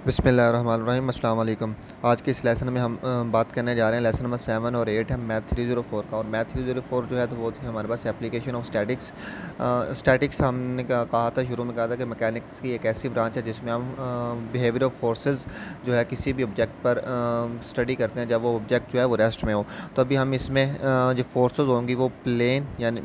बिस्मिल्लाहिर्रहमानिर्रहीम अस्सलाम वालेकुम। आज के इस लेसन में हम बात करने जा रहे हैं लेसन नंबर 7 और 8 है मैथ 304 का। और मैथ 304 जो है तो वो थी हमारे पास एप्लीकेशन ऑफ स्टैटिक्स। स्टैटिक्स हमने कहा था शुरू में, कहा था कि मैकेनिक्स की एक ऐसी ब्रांच है जिसमें हम बिहेवियर ऑफ फोर्सेस जो है किसी भी ऑब्जेक्ट पर स्टडी करते हैं जब वो ऑब्जेक्ट जो है वो रेस्ट में हो। तो अभी हम इसमें जो फोर्सेस होंगी वो प्लेन यानी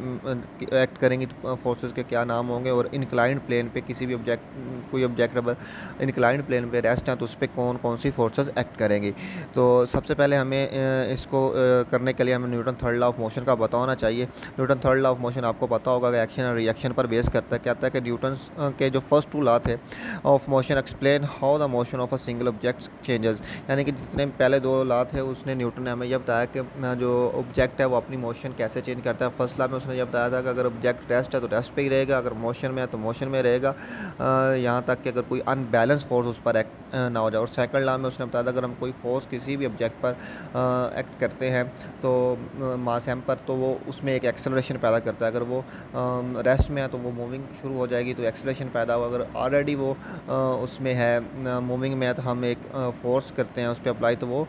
एक्ट करेंगी, तो फोर्सेस के क्या नाम होंगे, और इंक्लाइंड प्लेन पे किसी भी ऑब्जेक्ट कोई ऑब्जेक्ट अगर इंक्लाइंड प्लेन पे रेस्ट हैं तो उस पर कौन कौन सी फोर्सेस एक्ट करेंगी। तो सबसे पहले हमें इसको करने के लिए हमें Newton third law of motion का पता होना चाहिए। Newton third law of motion आपको पता होगा कि एक्शन और रिएक्शन पर बेस करता है। कहता है कि न्यूटन के जो फर्स्ट टू लॉ थे of motion explain how the motion of a single object changes. यानी कि जितने पहले दो लॉ थे उसने न्यूटन ने हमें यह बताया कि जो ऑब्जेक्ट है वो अपनी मोशन कैसे चेंज करता है। फर्स्ट लॉ में उसने यह बताया था कि अगर ऑब्जेक्ट रेस्ट है तो रेस्ट पे ही रहेगा, अगर मोशन में है तो मोशन में रहेगा, यहाँ तक कि अगर कोई अनबैलेंस फोर्स उस पर एक्ट ना हो जाए। और सेकंड लॉ में उसने बताया था अगर हम कोई फोर्स किसी भी ऑब्जेक्ट पर एक्ट करते हैं तो मास एम पर, तो वो उसमें एक एक्सेलरेशन पैदा करता है। अगर वो रेस्ट में है तो वो मूविंग शुरू हो जाएगी तो एक्सेलरेशन पैदा होगा। अगर ऑलरेडी वो उसमें है मूविंग में है तो हम एक फोर्स करते हैं उस पर अप्लाई तो वो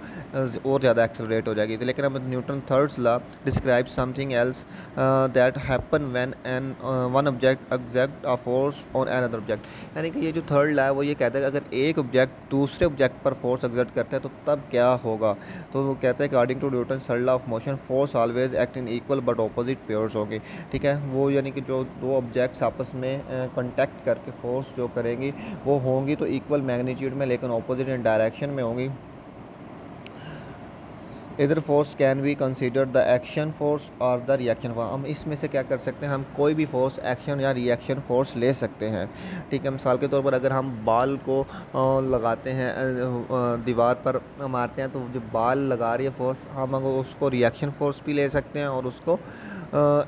और ज़्यादा एक्सेलरेट हो जाएगी। तो लेकिन अब Newton thirds law describe something else that happen when an one object exert a force on another object. यानी कि ये जो थर्ड लॉ है वो ये कहता है कि अगर एक ऑब्जेक्ट दूसरे ऑब्जेक्ट पर फोर्स एक्सर्ट करता है तो तब क्या होगा। तो वो कहता है according to Newton third law of motion force always act in equal but opposite pairs होंगे। ठीक है, वो यानी कि जो दो ऑब्जेक्ट्स आपस में कॉन्टैक्ट करके फोर्स जो करेंगी वो होंगी तो इक्वल मैग्नीट्यूड में, लेकिन ऑपोजिट इन डायरेक्शन में होंगी। इधर force can be consider the action force और द रिएक्शन फोर्स। हम इसमें से क्या कर सकते हैं, हम कोई भी फोर्स एक्शन या रिएक्शन फोर्स ले सकते हैं। ठीक है, मिसाल के तौर पर अगर हम बाल को लगाते हैं दीवार पर मारते हैं तो जो बाल लगा रही है फोर्स, हम अगर उसको रिएक्शन फोर्स भी ले सकते हैं और उसको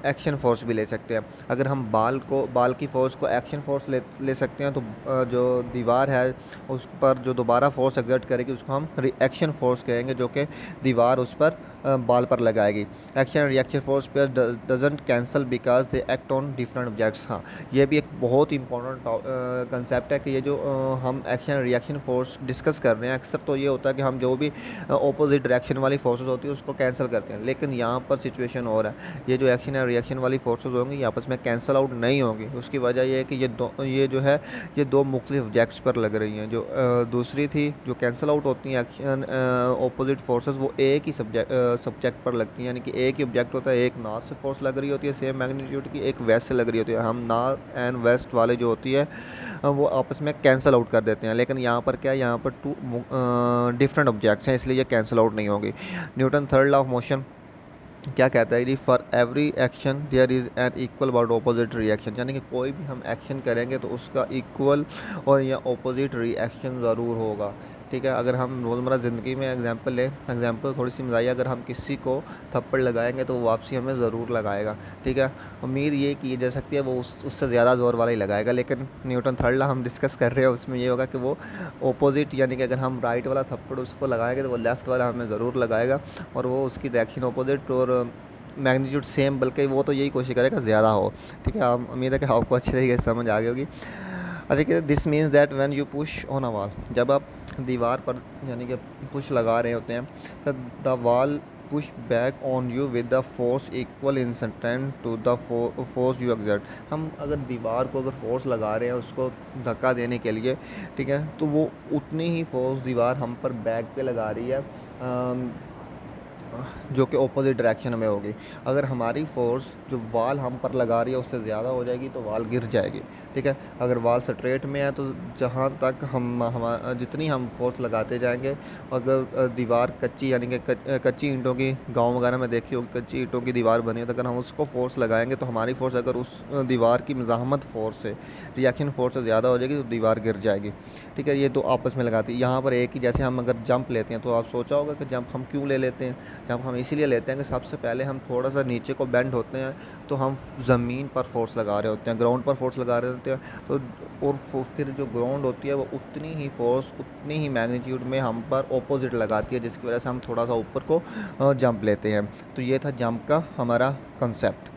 एक्शन फोर्स भी ले सकते हैं। अगर हम बाल की फोर्स को एक्शन फोर्स ले सकते हैं तो जो दीवार है उस पर जो दोबारा फोर्स एक्सर्ट करेगी उसको हम रिएक्शन फोर्स कहेंगे, जो कि दीवार उस पर बाल पर लगाएगी। एक्शन रिएक्शन फोर्स पर doesn't cancel because they act on different objects. हाँ, ये भी एक बहुत इंपॉर्टेंट कंसेप्ट है कि ये जो हम एक्शन रिएक्शन फोर्स डिस्कस कर रहे हैं अक्सर तो ये होता है कि हम जो भी ऑपोजिट डायरेक्शन वाली फोर्सेस होती है उसको कैंसिल करते हैं, लेकिन यहाँ पर सिचुएशन और है। ये जो एक्शन या रिएक्शन वाली फोर्सेस होंगी ये आपस में कैंसिल आउट नहीं होंगी। उसकी वजह ये है कि ये जो है ये दो मुख्तलिफ ऑब्जेक्ट्स पर लग रही हैं। जो दूसरी थी जो कैंसिल आउट होती हैं एक्शन ऑपोजिट फोर्सेस, वो एक ही सब्जेक्ट पर लगती हैं। यानी कि एक ही ऑब्जेक्ट होता है, एक नॉर्थ से फोर्स लग रही होती है सेम मैग्नीट्यूड की, एक वेस्ट से लग रही होती है। हम नॉर्थ एंड वेस्ट वाले जो होती है वो आपस में कैंसिल आउट कर देते हैं, लेकिन यहाँ पर क्या है, यहाँ पर टू डिफरेंट ऑब्जेक्ट्स हैं इसलिए ये कैंसिल आउट नहीं होंगी। Newton third law of motion क्या कहता है कि for every action there is an equal but opposite reaction. यानी कि कोई भी हम एक्शन करेंगे तो उसका इक्वल और या ऑपोजिट रिएक्शन ज़रूर होगा। ठीक है, अगर हम रोज़मर्रा ज़िंदगी में एग्जांपल थोड़ी सी मज़ाई, अगर हम किसी को थप्पड़ लगाएंगे तो वो वापसी हमें ज़रूर लगाएगा। ठीक है, उम्मीद ये की जा सकती है वो उससे ज़्यादा ज़ोर वाला ही लगाएगा, लेकिन न्यूटन थर्ड लॉ हम डिस्कस कर रहे हैं उसमें ये होगा कि वो ऑपोजिट, यानी कि अगर हम राइट वाला थप्पड़ उसको लगाएंगे तो वो लेफ़्ट वाला हमें ज़रूर लगाएगा, और वो उसकी डायरेक्शन ऑपोजिट और मैग्नीट्यूड सेम, बल्कि वो तो यही कोशिश करेगा ज़्यादा हो। ठीक है, हम उम्मीद है कि आपको अच्छी तरीके से समझ आ गई होगी। अच्छा, this means that when you push on a wall, जब आप दीवार पर यानी कि पुश लगा रहे होते हैं तो the wall push back on you with the force equal in strength to the force you exert. हम अगर दीवार को अगर फोर्स लगा रहे हैं उसको धक्का देने के लिए, ठीक है, तो वो उतनी ही फोर्स दीवार हम पर बैक पे लगा रही है जो कि ऑपोजिट डायरेक्शन में होगी। अगर हमारी फोर्स जो वाल हम पर लगा रही है उससे ज़्यादा हो जाएगी तो वाल गिर जाएगी। ठीक है, अगर वाल स्ट्रेट में है तो जहाँ तक हम जितनी हम फोर्स लगाते जाएंगे, अगर दीवार कच्ची यानी कि कच्ची ईंटों की, गांव वगैरह में देखी होगी कच्ची ईंटों की दीवार बनी है, तो अगर हम उसको फोर्स लगाएंगे तो हमारी फोर्स अगर उस दीवार की मज़ाहमत फोर्स से रिएक्शन फोर्स से ज़्यादा हो जाएगी तो दीवार गिर जाएगी। ठीक है, ये दो आपस में लगाती है। यहाँ पर एक ही, जैसे हम अगर जंप लेते हैं तो आप सोचा होगा कि जंप हम क्यों ले लेते हैं। जब हम इसीलिए लेते हैं कि सबसे पहले हम थोड़ा सा नीचे को बेंड होते हैं तो हम ज़मीन पर फोर्स लगा रहे होते हैं, ग्राउंड पर फोर्स लगा रहे होते हैं, तो और फिर जो ग्राउंड होती है वो उतनी ही फोर्स उतनी ही मैग्नीट्यूड में हम पर ऑपोजिट लगाती है, जिसकी वजह से हम थोड़ा सा ऊपर को जंप लेते हैं। तो ये था जंप का हमारा कंसेप्ट।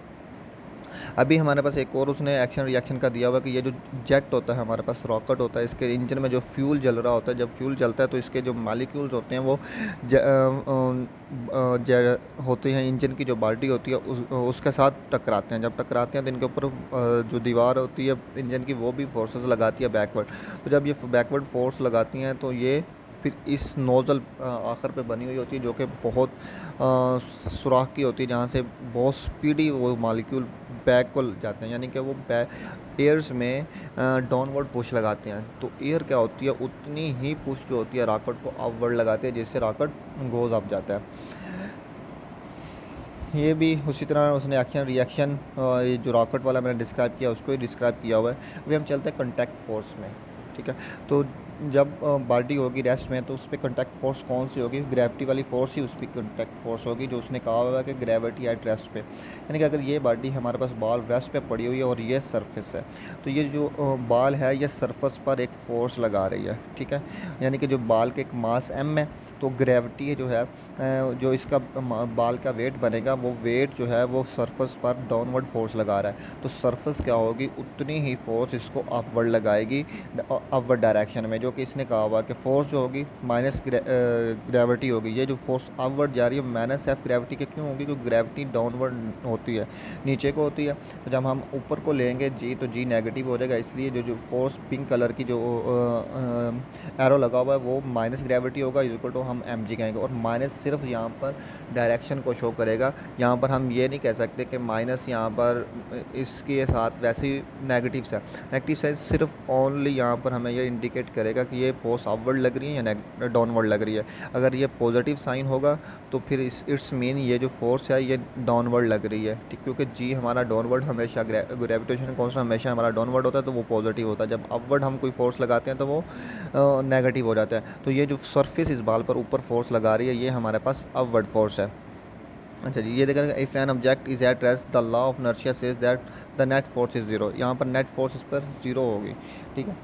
अभी हमारे पास एक और उसने एक्शन रिएक्शन का दिया हुआ है कि ये जो जेट होता है हमारे पास, रॉकेट होता है, इसके इंजन में जो फ्यूल जल रहा होता है, जब फ्यूल जलता है तो इसके जो मालिक्यूल्स होते हैं वो होते हैं, इंजन की जो बॉडी होती है उसके साथ टकराते हैं। जब टकराते हैं तो इनके ऊपर जो दीवार होती है इंजन की वो भी फोर्सेस लगाती है बैकवर्ड। तो जब ये बैकवर्ड फोर्स लगाती हैं तो ये फिर इस नोज़ल आखिर पे बनी हुई होती है जो कि बहुत सुराख की होती है, जहाँ से बहुत स्पीडी वो मालिक्यूल बैक को जाते हैं, यानी कि वो एयर्स में डाउनवर्ड पुश लगाते हैं। तो एयर क्या होती है, उतनी ही पुश जो होती है रॉकेट को अपवर्ड लगाती है, जिससे रॉकेट गोज़ अप जाता है। ये भी उसी तरह उसने एक्शन रिएक्शन ये जो रॉकेट वाला मैंने डिस्क्राइब किया उसको ही डिस्क्राइब किया हुआ है। अभी हम चलते हैं कॉन्टैक्ट फोर्स में, ठीक है। तो जब बॉडी होगी रेस्ट में तो उस पर कॉन्टैक्ट फोर्स कौन सी होगी, ग्रेविटी वाली फोर्स ही उस पर कॉन्टैक्ट फोर्स होगी, जो उसने कहा हुआ है कि ग्रेविटी एट रेस्ट पे। यानी कि अगर ये बॉडी हमारे पास बॉल रेस्ट पे पड़ी हुई है और ये सरफेस है, तो ये जो बॉल है ये सरफेस पर एक फ़ोर्स लगा रही है, ठीक है। यानी कि जो बॉल के एक मास m है, तो ग्रेविटी जो है जो इसका बाल का वेट बनेगा वो वेट जो है वो सरफेस पर डाउनवर्ड फोर्स लगा रहा है। तो सरफेस क्या होगी, उतनी ही फोर्स इसको अपवर्ड लगाएगी अपवर्ड डायरेक्शन में, जो कि इसने कहा हुआ कि फोर्स जो होगी माइनस ग्रेविटी होगी। ये जो फोर्स अपवर्ड जा रही है माइनस एफ ग्रेविटी के क्यों होगी, जो ग्रेविटी डाउनवर्ड होती है नीचे को होती है। तो जब हम ऊपर को लेंगे जी तो जी नेगेटिव हो जाएगा, इसलिए जो फोर्स पिंक कलर की जो एरो लगा हुआ है वो माइनस ग्रेविटी होगा, इक्वल टू हम एम जी कहेंगे। और माइनस सिर्फ यहाँ पर डायरेक्शन को शो करेगा, यहाँ पर हम ये नहीं कह सकते कि माइनस यहाँ पर इसके साथ वैसे ही नेगेटिव से नेगेटिव साइड सिर्फ ओनली यहाँ पर हमें ये इंडिकेट करेगा कि ये फोर्स अपवर्ड लग रही है या डाउनवर्ड लग रही है। अगर ये पॉजिटिव साइन होगा तो फिर इट्स मीन ये जो फोर्स है ये डाउनवर्ड लग रही है, ठीक, क्योंकि जी हमारा डाउनवर्ड हमेशा ग्रेविटेशन कॉन्स्टेंट हमेशा हमारा डाउनवर्ड होता है तो वो पॉजिटिव होता है। जब अपवर्ड हम कोई फोर्स लगाते हैं तो वो नेगेटिव हो जाता है। तो ये जो सरफेस इस बाल पर ऊपर फोर्स लगा रही है ये हमारे पास अपवर्ड फोर्स है। अच्छा जी, ये देखा, if an object is at rest the law of inertia says that the net force is zero. यहाँ पर नेट फोर्स इस पर ज़ीरो होगी, ठीक है।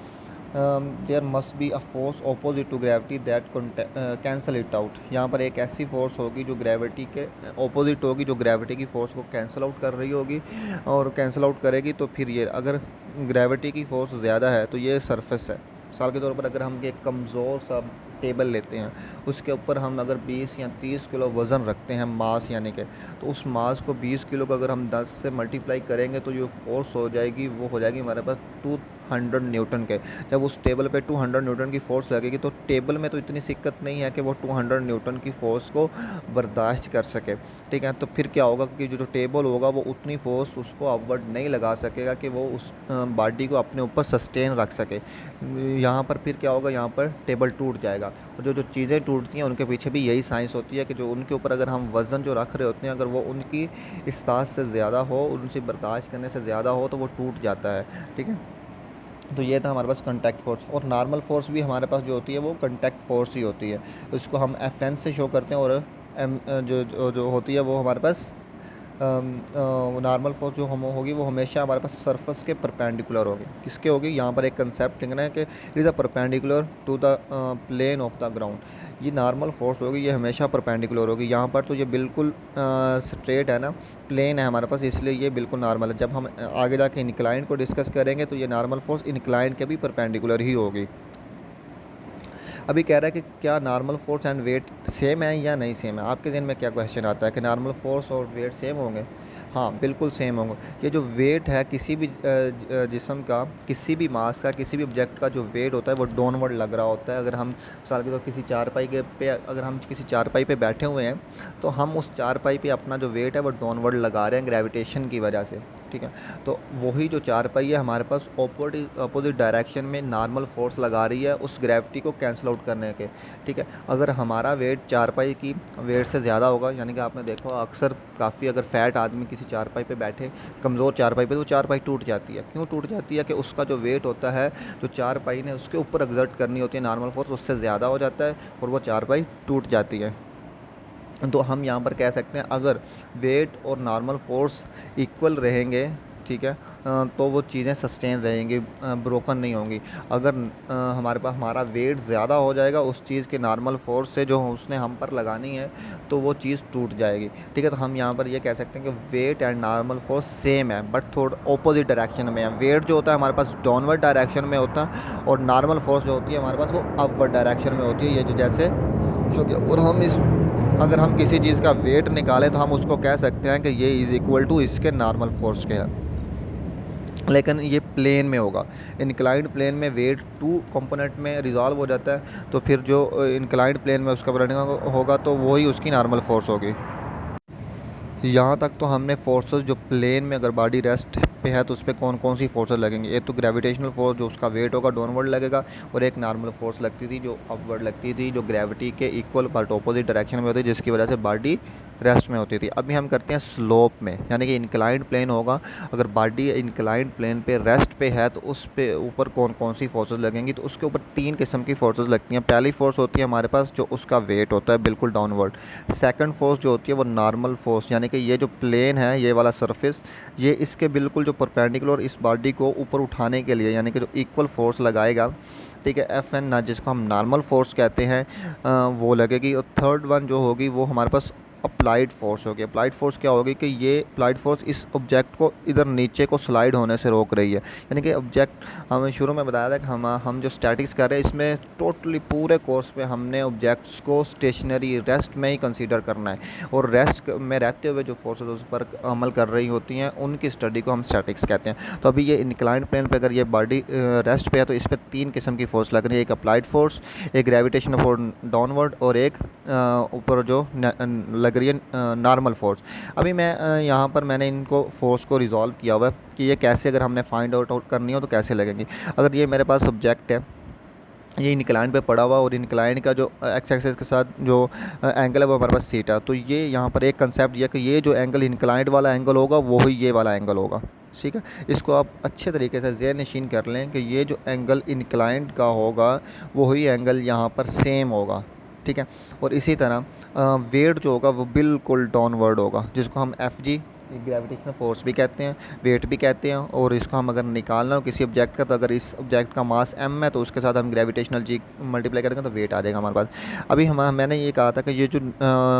There must be a force opposite to gravity that cancel it out. यहाँ पर एक ऐसी फोर्स होगी जो ग्रेविटी के ऑपोजिट होगी, जो ग्रेविटी की फोर्स को कैंसिल आउट कर रही होगी, और कैंसिल आउट करेगी तो फिर ये अगर ग्रेविटी की फोर्स ज़्यादा है तो ये सरफेस है। मिसाल के तौर पर अगर हम एक कमज़ोर सा टेबल लेते हैं, उसके ऊपर हम अगर 20 या 30 किलो वज़न रखते हैं मास, यानी कि तो उस मास को 20 किलो को अगर हम 10 से मल्टीप्लाई करेंगे तो जो फोर्स हो जाएगी वो हो जाएगी हमारे पास 200 न्यूटन के। जब उस टेबल पे 200 न्यूटन की फ़ोर्स लगेगी तो टेबल में तो इतनी दिक्कत नहीं है कि वो 200 न्यूटन की फ़ोर्स को बर्दाश्त कर सके, ठीक है। तो फिर क्या होगा कि जो टेबल होगा वो उतनी फ़ोर्स उसको अपवर्ड नहीं लगा सकेगा कि वो उस बॉडी को अपने ऊपर सस्टेन रख सके। यहाँ पर फिर क्या होगा, यहाँ पर टेबल टूट जाएगा। और जो चीज़ें टूटती हैं उनके पीछे भी यही साइंस होती है कि जो उनके ऊपर अगर हम वज़न जो रख रहे होते हैं अगर वो उनकी इस्तात से ज़्यादा हो, उनसे बर्दाश्त करने से ज़्यादा हो तो वो टूट जाता है, ठीक है। तो ये था हमारे पास कॉन्टैक्ट फोर्स। और नॉर्मल फोर्स भी हमारे पास जो होती है वो कॉन्टैक्ट फोर्स ही होती है, उसको हम एफ एन से शो करते हैं। और एम जो होती है वो हमारे पास नॉर्मल फोर्स जो हम होगी वो हमेशा हमारे पास सरफेस के परपेंडिकुलर होगी। किसके होगी, यहाँ पर एक कंसेप्ट लिखना है कि it is a perpendicular to the plane of the ground. ये नॉर्मल फोर्स होगी, ये हमेशा परपेंडिकुलर होगी। यहाँ पर तो ये बिल्कुल स्ट्रेट है ना, प्लेन है हमारे पास, इसलिए ये बिल्कुल नॉर्मल है। जब हम आगे जाके इंक्लाइन को डिस्कस करेंगे तो ये नॉर्मल फोर्स इंक्लाइन के भी परपेंडिकुलर ही होगी। अभी कह रहा है कि क्या normal force and weight same है या नहीं सेम है। आपके जहन में क्या क्वेश्चन आता है कि नॉर्मल फोर्स और वेट सेम होंगे? हाँ, बिल्कुल सेम होंगे। ये जो वेट है किसी भी जिस्म का, किसी भी मास का, किसी भी ऑब्जेक्ट का जो वेट होता है वो डाउनवर्ड लग रहा होता है। अगर हम मिसाल के तौर किसी चारपाई के पे अगर हम किसी चारपाई पे बैठे हुए हैं तो हम उस चारपाई पे अपना जो वेट है वो डाउनवर्ड लगा रहे हैं ग्रेविटेशन की वजह से, ठीक है। तो वही जो चारपाई है हमारे पास अपोजिट डायरेक्शन में नॉर्मल फोर्स लगा रही है उस ग्रेविटी को कैंसिल आउट करने के, ठीक है। अगर हमारा वेट चारपाई की वेट से ज़्यादा होगा, यानी कि आपने देखा अक्सर काफ़ी अगर फैट आदमी किसी चारपाई पे बैठे, कमज़ोर चारपाई पे, तो चारपाई टूट जाती है। क्यों टूट जाती है कि उसका जो वेट होता है जो चारपाई ने उसके ऊपर एक्सर्ट करनी होती है नॉर्मल फोर्स उससे ज़्यादा हो जाता है और वो चारपाई टूट जाती है। तो हम यहाँ पर कह सकते हैं अगर वेट और नॉर्मल फोर्स इक्वल रहेंगे, ठीक है, तो वो चीज़ें सस्टेन रहेंगी, ब्रोकन नहीं होंगी। अगर हमारे पास हमारा वेट ज़्यादा हो जाएगा उस चीज़ के नॉर्मल फोर्स से जो उसने हम पर लगानी है, तो वो चीज़ टूट जाएगी। ठीक है, तो हम यहाँ पर ये कह सकते हैं कि weight and normal force same है, बट थोड़ा ऑपोजिट डायरेक्शन में है। वेट जो होता है हमारे पास डाउनवर्ड डायरेक्शन में होता है, और नॉर्मल फोर्स जो होती है हमारे पास वो अपवर्ड डायरेक्शन में होती है। ये जो जैसे शो किया, और हम इस अगर हम किसी चीज़ का वेट निकालें तो हम उसको कह सकते हैं कि ये इज़ इक्वल टू इसके नॉर्मल फोर्स के है, लेकिन ये प्लेन में होगा। इंक्लाइंड प्लेन में वेट टू कंपोनेंट में रिजॉल्व हो जाता है, तो फिर जो इंक्लाइंड प्लेन में उसका रनिंग होगा तो वही उसकी नॉर्मल फोर्स होगी। यहाँ तक तो हमने फोर्सेस जो प्लेन में अगर बॉडी रेस्ट पे है तो उस पर कौन कौन सी फोर्सेस लगेंगी। एक तो ग्रेविटेशनल फोर्स जो उसका वेट होगा डाउनवर्ड लगेगा, और एक नॉर्मल फोर्स लगती थी जो अपवर्ड लगती थी, जो ग्रेविटी के इक्वल बट ऑपोजिट डायरेक्शन में होती है, जिसकी वजह से बॉडी रेस्ट में होती थी। अभी हम करते हैं स्लोप में, यानी कि इंक्लाइंड प्लेन होगा। अगर बॉडी इंक्लाइंड प्लेन पे रेस्ट पे है तो उस पे ऊपर कौन कौन सी फोर्सेस लगेंगी, तो उसके ऊपर तीन किस्म की फोर्सेस लगती हैं। पहली फोर्स होती है हमारे पास जो उसका वेट होता है बिल्कुल डाउनवर्ड। सेकंड फोर्स जो होती है वो नॉर्मल फोर्स, यानी कि ये जो प्लेन है ये वाला सरफेस, ये इसके बिल्कुल जो परपेंडिकुलर इस बॉडी को ऊपर उठाने के लिए, यानी कि जो इक्वल फोर्स लगाएगा, ठीक है, एफ एन ना, जिसको हम नॉर्मल फोर्स कहते हैं, वो लगेगी। और थर्ड वन जो होगी वो हमारे पास अप्लाइड फोर्स होगी। अप्लाइड फोर्स क्या होगी कि ये अप्लाइड फोर्स इस ऑब्जेक्ट को इधर नीचे को स्लाइड होने से रोक रही है। यानी कि ऑब्जेक्ट, हमें शुरू में बताया था कि हम जो स्टैटिक्स कर रहे हैं इसमें टोटली पूरे कोर्स में हमने ऑब्जेक्ट्स को स्टेशनरी रेस्ट में ही कंसीडर करना है, और रेस्ट में रहते हुए जो फोर्सेस उस पर अमल कर रही होती हैं उनकी स्टडी को हम स्टैटिक्स कहते हैं। तो अभी ये इंक्लाइंड प्लेन पे अगर ये बॉडी रेस्ट पे है तो इस पर तीन किस्म की फोर्स लग रही है, एक अप्लाइड फोर्स, एक ग्रेविटेशनल फोर्स डाउनवर्ड, और एक ऊपर जो लग रही है नॉर्मल फोर्स। अभी मैं यहाँ पर मैंने इनको फोर्स को रिजॉल्व किया हुआ है कि ये कैसे अगर हमने फाइंड आउट करनी हो तो कैसे लगेंगी। अगर ये मेरे पास सब्जेक्ट है, ये इंक्लाइन पे पड़ा हुआ, और इंक्लाइन का जो एक्स एक्सिस के साथ जो एंगल है वो हमारे पास थीटा, तो ये यहाँ पर एक कंसेप्ट ये कि ये जो एंगल इंक्लाइंड वाला एंगल होगा वही ये वाला एंगल होगा। ठीक है, इसको आप अच्छे तरीके से ज़हन नशीन कर लें कि ये जो एंगल इंक्लाइंड का होगा वही एंगल यहाँ पर सेम होगा। ठीक है, और इसी तरह वेट जो होगा वो बिल्कुल डाउनवर्ड होगा, जिसको हम एफ जी ग्रेविटेशनल फोर्स भी कहते हैं, वेट भी कहते हैं। और इसको हम अगर निकालना हो किसी ऑब्जेक्ट का, तो अगर इस ऑब्जेक्ट का मास m है तो उसके साथ हम ग्रेविटेशनल जी मल्टीप्लाई करेंगे तो वेट आ जाएगा हमारे पास। अभी मैंने ये कहा था कि ये जो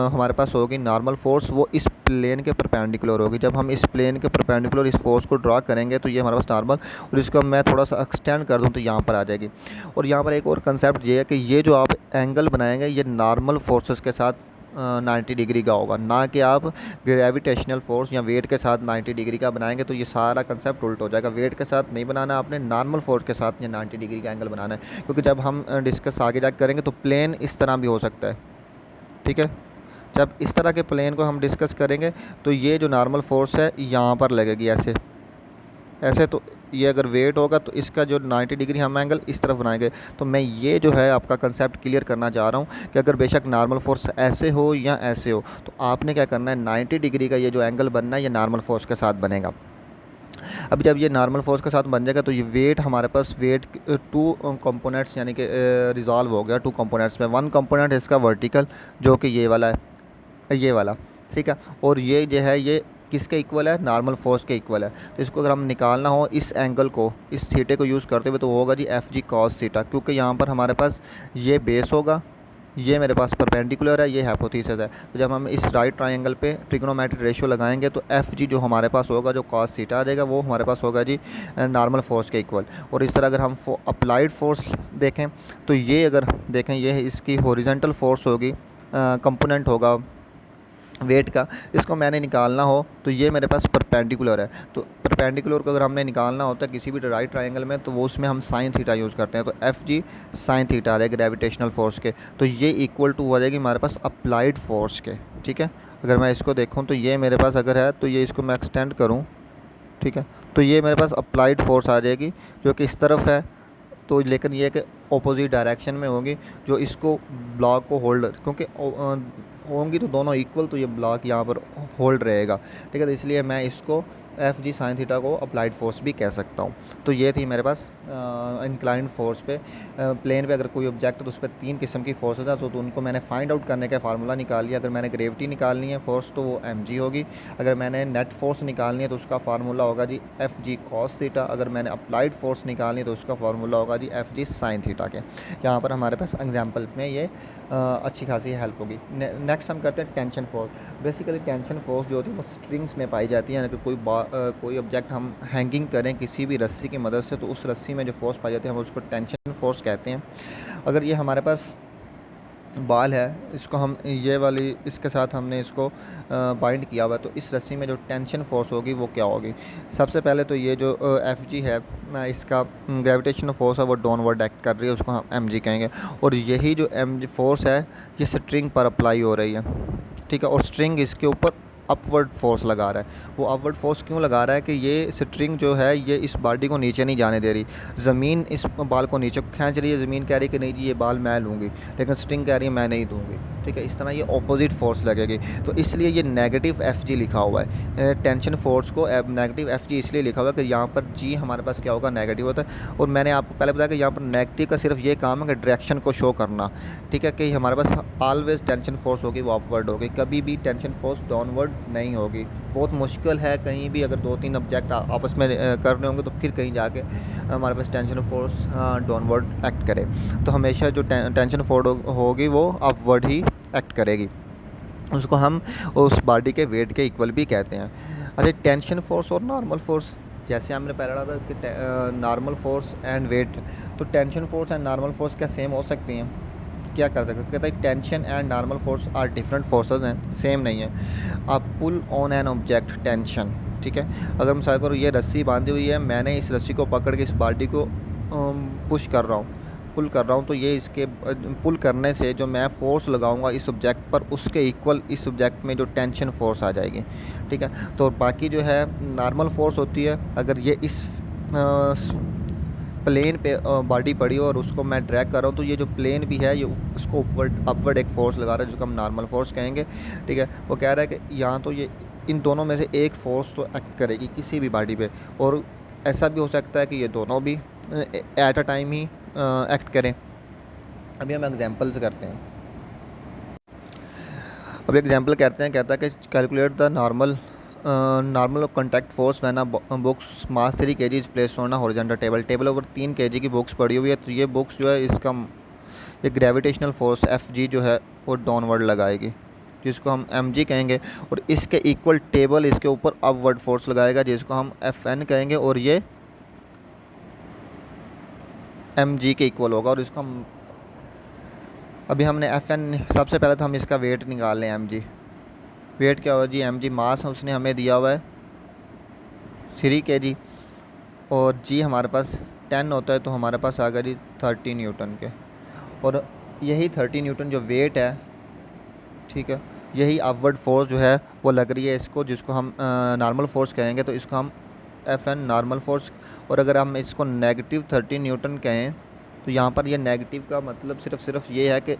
हमारे पास होगी नॉर्मल फोर्स वो इस प्लेन के परपेंडिकुलर होगी। जब हम इस प्लेन के परपेंडिकुलर इस फोर्स को ड्रा करेंगे तो ये हमारे पास नॉर्मल, और इसको मैं थोड़ा सा एक्सटेंड कर दूँ तो यहाँ पर आ जाएगी। और यहाँ पर एक और कंसेप्ट ये है कि ये जो आप एंगल बनाएंगे ये नॉर्मल फोर्सेस के साथ 90 डिग्री का होगा, ना कि आप ग्रेविटेशनल फोर्स या वेट के साथ 90 डिग्री का बनाएंगे तो ये सारा कंसेप्ट उल्ट हो जाएगा। वेट के साथ नहीं बनाना आपने, नॉर्मल फोर्स के साथ ये 90 डिग्री का एंगल बनाना है, क्योंकि जब हम डिस्कस आगे जाकर करेंगे तो प्लेन इस तरह भी हो सकता है। ठीक है, जब इस तरह के प्लेन को हम डिस्कस करेंगे तो ये जो नॉर्मल फोर्स है यहाँ पर लगेगी ऐसे ऐसे, तो ये अगर वेट होगा तो इसका जो 90 डिग्री हम एंगल इस तरफ बनाएंगे। तो मैं ये जो है आपका कंसेप्ट क्लियर करना चाह रहा हूँ कि अगर बेशक नॉर्मल फोर्स ऐसे हो या ऐसे हो तो आपने क्या करना है, 90 डिग्री का ये जो एंगल बनना है ये नॉर्मल फोर्स के साथ बनेगा। अब जब ये नॉर्मल फोर्स के साथ बन जाएगा तो ये वेट हमारे पास वेट टू कंपोनेंट्स यानी कि रिजॉल्व हो गया टू कंपोनेंट्स में। वन कंपोनेंट इसका वर्टिकल जो कि ये वाला है, ये वाला, ठीक है, और ये जो है ये किसके इक्वल है, नॉर्मल फोर्स के इक्वल है। तो इसको अगर हम निकालना हो इस एंगल को, इस थीटे को यूज़ करते हुए, तो होगा जी एफ जी कॉस थीटा, क्योंकि यहाँ पर हमारे पास ये बेस होगा, ये मेरे पास परपेंडिकुलर है, ये हाइपोथेसिस है। तो जब हम इस राइट ट्रायंगल पे ट्रिग्नोमेट्रिक रेशियो लगाएंगे तो एफ जी जो हमारे पास होगा जो कॉस थीटा आ जाएगा वो हमारे पास होगा जी नॉर्मल फोर्स के इक्वल। और इस तरह अगर हम अप्लाइड फोर्स देखें तो ये अगर देखें ये इसकी हॉरिजॉन्टल फोर्स होगी, कंपोनेंट होगा वेट का, इसको मैंने निकालना हो तो ये मेरे पास परपेंडिकुलर है। तो परपेंडिकुलर को अगर हमने निकालना होता है किसी भी राइट ट्रायंगल में तो वो उसमें हम साइन थीटा यूज़ करते हैं, तो एफ जी साइन थीटा आ जाएगा ग्रेविटेशनल फोर्स के, तो ये इक्वल टू हो जाएगी हमारे पास अप्लाइड फोर्स के। ठीक है, अगर मैं इसको देखूँ तो ये मेरे पास अगर है तो ये इसको मैं एक्सटेंड करूँ, ठीक है, तो ये मेरे पास अप्लाइड फोर्स आ जाएगी जो कि इस तरफ है, तो लेकिन ये कि अपोजिट डायरेक्शन में होंगी जो इसको ब्लॉक को होल्ड, क्योंकि होंगी तो दोनों इक्वल, तो ये ब्लॉक यहाँ पर होल्ड रहेगा। ठीक है, तो इसलिए मैं इसको एफ जी साइन थीटा को अप्लाइड फोर्स भी कह सकता हूँ। तो ये थी मेरे पास इंक्लाइंड फोर्स पे प्लेन पे अगर कोई ऑब्जेक्ट है तो उस पर 3 किस्म की फोर्स होता है, तो उनको मैंने फाइंड आउट करने का फार्मूला निकाल लिया। अगर मैंने ग्रेविटी निकालनी है फोर्स तो वो एम जी होगी। अगर मैंने नेट फोर्स निकालनी है तो उसका फार्मूला होगा जी एफ जी कॉस थीटा। अगर मैंने अप्लाइड फोर्स निकालनी है तो उसका फार्मूला होगा जी एफ जी साइन थीटा के। यहाँ पर हमारे पास एग्जाम्पल में ये अच्छी खासी हेल्प होगी। नेक्स्ट हम करते हैं tension force. Basically tension force जो होती है वो स्ट्रिंग्स में पाई जाती है। अगर कोई ऑब्जेक्ट हम हैंगिंग करें किसी भी रस्सी की मदद से तो उस रस्सी में जो फोर्स पाई जाती है हम उसको टेंशन फोर्स कहते हैं। अगर ये हमारे पास बाल है, इसको हम ये वाली इसके साथ हमने इसको बाइंड किया हुआ है, तो इस रस्सी में जो टेंशन फोर्स होगी वो क्या होगी। सबसे पहले तो ये जो एफ जी है इसका ग्रेविटेशनल फोर्स है वो डाउनवर्ड एक्ट कर रही है, उसको हम एम जी कहेंगे। और यही जो एम जी फोर्स है ये स्ट्रिंग पर अप्लाई हो रही है, ठीक है। और स्ट्रिंग इसके ऊपर अपवर्ड फोर्स लगा रहा है। वो अपवर्ड फोर्स क्यों लगा रहा है कि ये स्ट्रिंग जो है ये इस बॉडी को नीचे नहीं जाने दे रही। ज़मीन इस बाल को नीचे खींच रही है, ज़मीन कह रही है कि नहीं जी ये बाल मैं लूँगी, लेकिन स्ट्रिंग कह रही है मैं नहीं दूँगी, ठीक है। इस तरह ये ऑपोजिट फोर्स लगेगी। तो इसलिए ये नेगेटिव एफ जी लिखा हुआ है। टेंशन फोर्स को नेगेटिव एफ जी इसलिए लिखा हुआ है कि यहाँ पर जी हमारे पास क्या होगा, नेगेटिव होता है। और मैंने आपको पहले बताया कि यहाँ पर नेगेटिव का सिर्फ ये काम है कि डायरेक्शन को शो करना, ठीक है, कि हमारे पास ऑलवेज टेंशन फोर्स होगी वो अपवर्ड होगी, कभी भी टेंशन फोर्स डाउनवर्ड नहीं होगी। बहुत मुश्किल है कहीं भी अगर 2-3 ऑब्जेक्ट आपस में कर रहे होंगे तो फिर कहीं जाके हमारे पास टेंशन फोर्स डाउनवर्ड एक्ट करे। तो हमेशा जो टेंशन फोर्स होगी वो अपवर्ड ही एक्ट करेगी। उसको हम उस बॉडी के वेट के इक्वल भी कहते हैं। अच्छा, टेंशन फोर्स और नॉर्मल फोर्स, जैसे हमने पहले पढ़ा था कि नॉर्मल फोर्स एंड वेट, तो tension force and normal force क्या सेम हो सकती हैं? क्या कर सकते हैं? कहता है tension and normal force are different forces हैं, सेम नहीं है। आप pull on an object tension, ठीक है। अगर मिसाल करो ये रस्सी बांधी हुई है, मैंने इस रस्सी को पकड़ के इस बाल्टी को पुश कर रहा हूँ, पुल कर रहा हूँ, तो ये इसके पुल करने से जो मैं फोर्स लगाऊंगा इस ऑब्जेक्ट पर उसके इक्वल इस ऑब्जेक्ट में जो टेंशन फोर्स आ जाएगी, ठीक है। तो बाकी जो है नॉर्मल फोर्स होती है, अगर ये इस प्लेन पे बॉडी पड़ी हो और उसको मैं ड्रैग कर रहा हूँ तो ये जो प्लेन भी है ये उसको अपवर्ड एक फोर्स लगा रहा है जिसको हम नॉर्मल फोर्स कहेंगे, ठीक है। वो कह रहा है कि यहाँ तो ये इन दोनों में से एक फोर्स तो एक्ट करेगी किसी भी बॉडी पे, और ऐसा भी हो सकता है कि ये दोनों भी at a time he act करें। अभी हम एग्जांपल्स करते हैं। अभी एग्जांपल करते हैं, कहता है कि calculate the normal contact force when a books mass 3 kg is placed on a horizontal table. Table over 3 kg की बुक्स पड़ी हुई है, तो ये बुक्स जो है इसका ये ग्रेविटेशनल फोर्स एफ जी जो है वो डाउनवर्ड लगाएगी जिसको हम एम जी कहेंगे, और इसके इक्वल टेबल इसके ऊपर अपवर्ड फोर्स लगाएगा जिसको हम एफ एन कहेंगे, और ये एम जी के इक्वल होगा। और इसको हम अभी हमने एफ एन, सबसे पहले तो हम इसका वेट निकाल लें। एम जी वेट क्या होगा जी, एम जी मास उसने हमें दिया हुआ है 3 kg, और जी हमारे पास 10 होता है, तो हमारे पास आ गया जी 30 न्यूटन के। और यही 30 न्यूटन जो वेट है, ठीक है, यही अपवर्ड फोर्स जो है वो लग रही है इसको, जिसको हम नॉर्मल फोर्स कहेंगे, तो इसको हम एफ एन नॉर्मल फोर्स। और अगर हम इसको नेगेटिव 30 न्यूटन कहें तो यहाँ पर ये नेगेटिव का मतलब सिर्फ ये है कि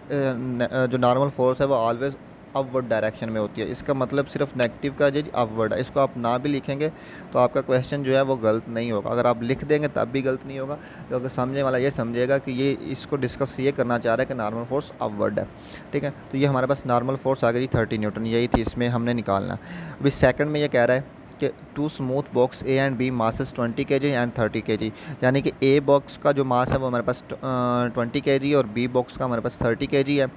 जो नॉर्मल फोर्स है वो ऑलवेज अपवर्ड डायरेक्शन में होती है। इसका मतलब सिर्फ नेगेटिव का जो अपवर्ड है, इसको आप ना भी लिखेंगे तो आपका क्वेश्चन जो है वो गलत नहीं होगा। अगर आप लिख देंगे तब भी गलत नहीं होगा, तो अगर समझने वाला ये समझेगा कि ये इसको डिस्कस ये करना चाह रहा है कि नॉर्मल फोर्स अपवर्ड है, ठीक है। तो ये हमारे पास नॉर्मल फोर्स आ गई 30 न्यूटन, यही थी इसमें हमने निकालना। अभी सेकंड में ये कह रहा है कि two smooth box A and B masses 20 kg and 30 kg, यानी कि ए बॉक्स का जो मास है वो हमारे पास 20 kg और बी बॉक्स का हमारे पास 30 kg है।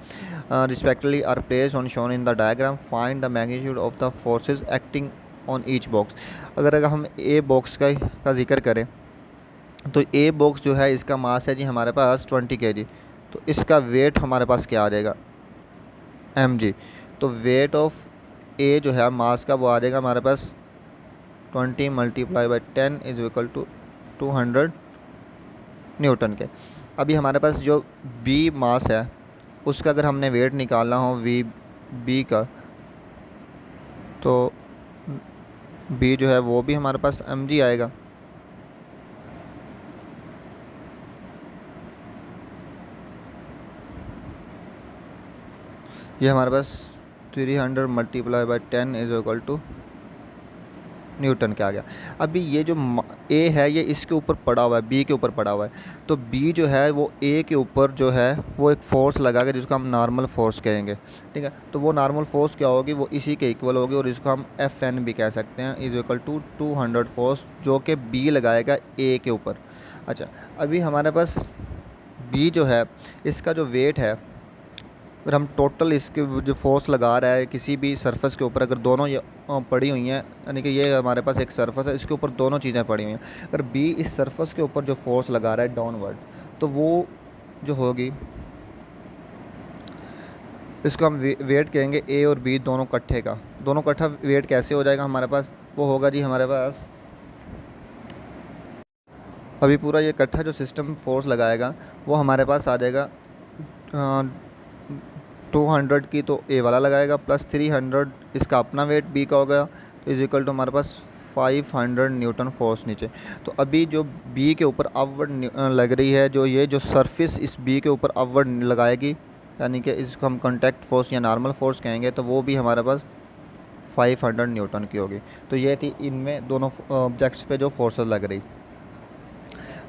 Respectively are place on shown in the diagram, find the magnitude of the forces acting on each box. अगर हम ए बॉक्स का जिक्र करें तो ए बॉक्स जो है इसका मास है जी हमारे पास 20 kg, तो इसका वेट हमारे पास क्या आ जाएगा, एम जी। तो वेट ऑफ ए जो है मास का वो आ जाएगा हमारे पास 20 multiply by 10 is equal to 200 newton के। अभी हमारे पास जो बी मास है उसका अगर हमने वेट निकालना हो वी बी का, तो बी जो है वो भी हमारे पास एम जी आएगा। ये हमारे पास 300 multiply by 10 is equal to newton के आ गया। अभी ये जो ए है ये इसके ऊपर पड़ा हुआ है, बी के ऊपर पड़ा हुआ है, तो बी जो है वो ए के ऊपर जो है वो एक फ़ोर्स लगाएगा जिसको हम नॉर्मल फोर्स कहेंगे। ठीक है, तो वो नॉर्मल फोर्स क्या होगी, वो इसी के इक्वल होगी और इसको हम एफ एन भी कह सकते हैं, इज इक्वल टू 200 फोर्स जो कि बी लगाएगा ए के ऊपर। अच्छा, अभी हमारे पास बी जो है इसका जो वेट है, अगर हम टोटल इसके जो फोर्स लगा रहा है किसी भी सरफेस के ऊपर, अगर दोनों ये पड़ी हुई हैं, यानी कि ये हमारे पास एक सरफेस है, इसके ऊपर दोनों चीज़ें पड़ी हुई हैं, अगर बी इस सरफेस के ऊपर जो फोर्स लगा रहा है डाउनवर्ड, तो वो जो होगी इसको हम वेट कहेंगे ए और बी दोनों इकट्ठे का। दोनों इकट्ठा वेट कैसे हो जाएगा हमारे पास, वो होगा जी हमारे पास अभी पूरा ये इकट्ठा जो सिस्टम फोर्स लगाएगा वो हमारे पास आ जाएगा 200 की तो ए वाला लगाएगा, प्लस 300 इसका अपना वेट बी का हो गया, तो इज इक्वल टू हमारे पास 500 न्यूटन फोर्स नीचे। तो अभी जो बी के ऊपर अपवर्ड लग रही है, जो ये जो सरफेस इस बी के ऊपर अपवर्ड लगाएगी, यानी कि इसको हम कॉन्टैक्ट फोर्स या नॉर्मल फोर्स कहेंगे, तो वो भी हमारे पास 500 न्यूटन की होगी। तो ये थी इनमें दोनों ऑब्जेक्ट्स पे जो फोर्सेस लग रही।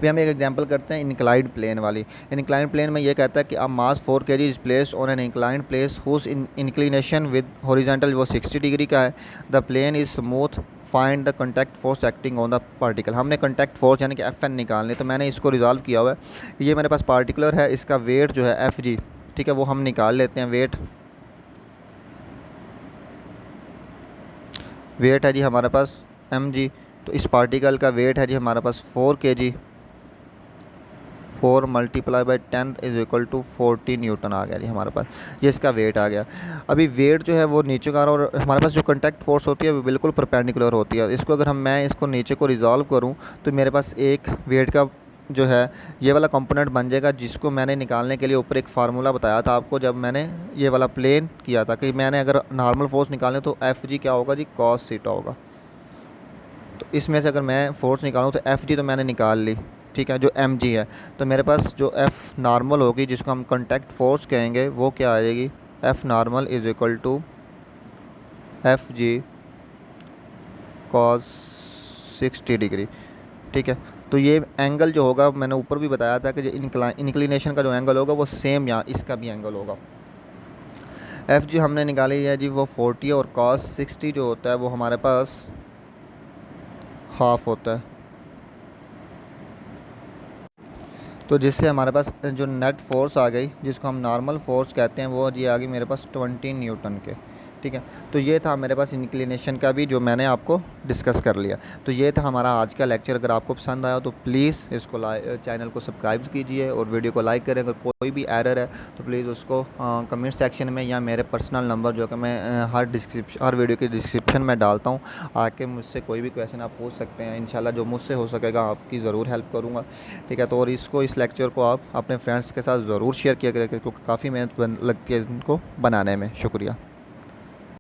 भी हम एक एग्जांपल करते हैं इंक्लाइंड प्लेन वाली। इंक्लाइंड प्लेन में ये कहता है कि a mass 4 kg is placed on an inclined place whose inclination with horizontal वो 60 डिग्री का है, the plane is smooth, find the contact force acting on the particle. हमने कॉन्टैक्ट फोर्स यानी कि एफ एन निकालनी, तो मैंने इसको रिजॉल्व किया हुआ है। ये मेरे पास पार्टिकुलर है, इसका वेट जो है एफ जी, ठीक है, वो हम निकाल लेते हैं। वेट है जी हमारे पास एम जी, तो इस पार्टिकल का वेट है जी हमारे पास 4 kg, 4 multiply by 10 is equal to 40 newton आ गया जी हमारे पास, ये इसका वेट आ गया। अभी वेट जो है वो नीचे का, और हमारे पास जो कॉन्टैक्ट फोर्स होती है वो बिल्कुल परपेंडिकुलर होती है। इसको अगर मैं इसको नीचे को रिजॉल्व करूँ तो मेरे पास एक वेट का जो है ये वाला कंपोनेंट बन जाएगा, जिसको मैंने निकालने के लिए ऊपर एक फार्मूला बताया था आपको जब मैंने ये वाला प्लेन किया था, कि मैंने अगर नॉर्मल फोर्स निकालें तो एफ जी क्या होगा जी, कॉस थीटा होगा। तो इसमें से अगर मैं फोर्स निकालूँ तो एफ जी तो मैंने निकाल ली, ठीक है, जो एम जी है, तो मेरे पास जो एफ़ नॉर्मल होगी जिसको हम कॉन्टैक्ट फोर्स कहेंगे वो क्या आ जाएगी, F normal is equal to F G cos 60 degree. ठीक है, तो ये एंगल जो होगा मैंने ऊपर भी बताया था कि जो इंक्लिनेशन का जो एंगल होगा वो सेम यहाँ इसका भी एंगल होगा। एफ जी हमने निकाली है जी वो 40 है, और कॉस 60 जो होता है वो हमारे पास हाफ होता है, तो जिससे हमारे पास जो नेट फोर्स आ गई जिसको हम नॉर्मल फोर्स कहते हैं वो जी आ गई मेरे पास 20 न्यूटन के। ठीक है, तो ये था मेरे पास इंक्लिनेशन का भी जो मैंने आपको डिस्कस कर लिया। तो ये था हमारा आज का लेक्चर। अगर आपको पसंद आया तो प्लीज़ इसको चैनल को सब्सक्राइब कीजिए और वीडियो को लाइक करें। अगर कोई भी एरर है तो प्लीज़ उसको कमेंट सेक्शन में या मेरे पर्सनल नंबर जो कि मैं हर वीडियो के डिस्क्रिप्शन में डालता हूँ, आके मुझसे कोई भी क्वेश्चन आप पूछ सकते हैं। इंशाल्लाह जो मुझसे हो सकेगा आपकी ज़रूर हेल्प करूँगा। ठीक है, तो और इस लेक्चर को आप अपने फ्रेंड्स के साथ ज़रूर शेयर किया करें क्योंकि काफ़ी मेहनत लगती है इनको बनाने में। शुक्रिया।